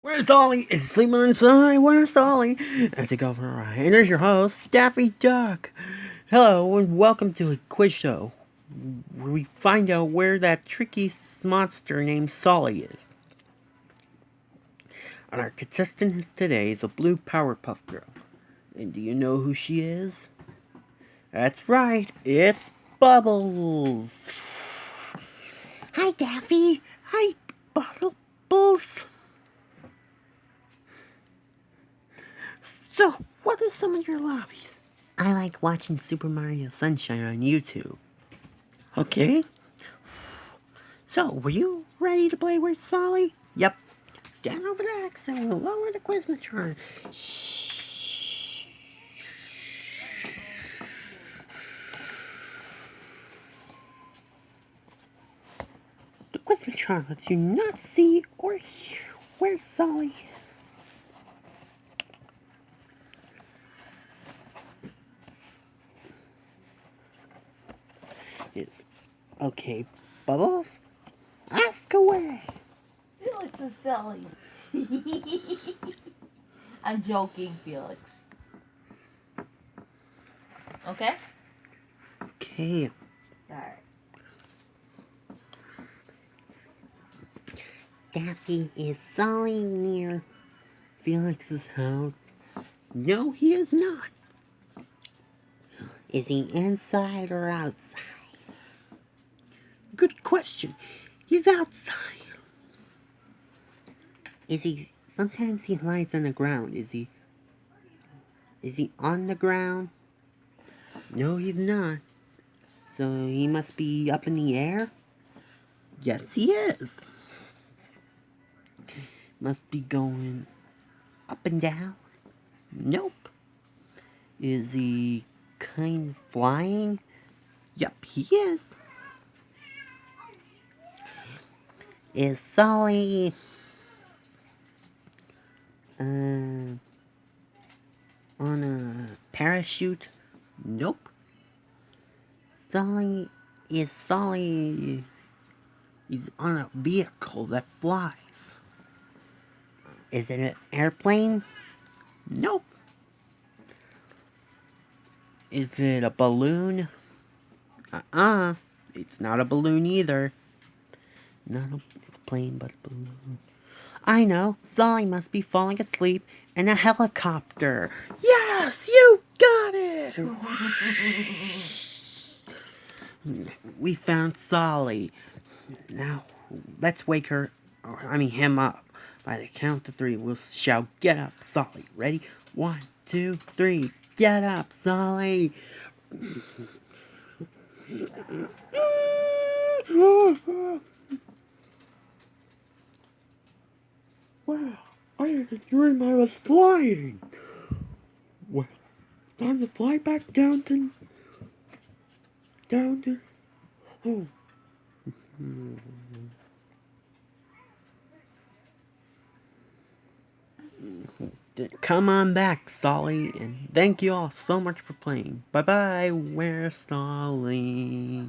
Where's Ollie? Is he sleeping inside? Where's Ollie? I take over. And there's your host, Daffy Duck. Hello, and welcome to a quiz show where we find out where that tricky monster named Sulley is. And our contestant today is a blue Powerpuff Girl. And do you know who she is? That's right, it's Bubbles. Hi, Daffy. Hi, Bubbles. So, what are some of your hobbies? I like watching Super Mario Sunshine on YouTube. Okay. So, were you ready to play with Sulley? Yep. Stand over the X and we'll lower the Quizmatron. Shh. The Quizmatron lets you not see or hear where Sulley is. Is okay, Bubbles? Ask away. Felix is silly. I'm joking, Felix. Okay? Okay. Alright. Daffy, is Sulley near Felix's house? No, he is not. Is he inside or outside? Good question. He's outside. Is he... Sometimes he lies on the ground. Is he on the ground? No, he's not. So he must be up in the air? Yes, he is. Must be going up and down? Nope. Is he kind of flying? Yep, he is. Is Sulley on a parachute? Nope. Sulley is he's on a vehicle that flies. Is it an airplane? Nope. Is it a balloon? It's not a balloon either. Not a plane, but a balloon. I know. Sulley must be falling asleep in a helicopter. Yes, you got it! We found Sulley. Now, let's wake him up. By the count of three, we'll shout, "Get up, Sulley." Ready? 1, 2, 3. Get up, Sulley! Wow, I had a dream I was flying. Well, time to fly back down to... Oh. Come on back, Sulley, and thank you all so much for playing. Bye-bye, where's Sulley?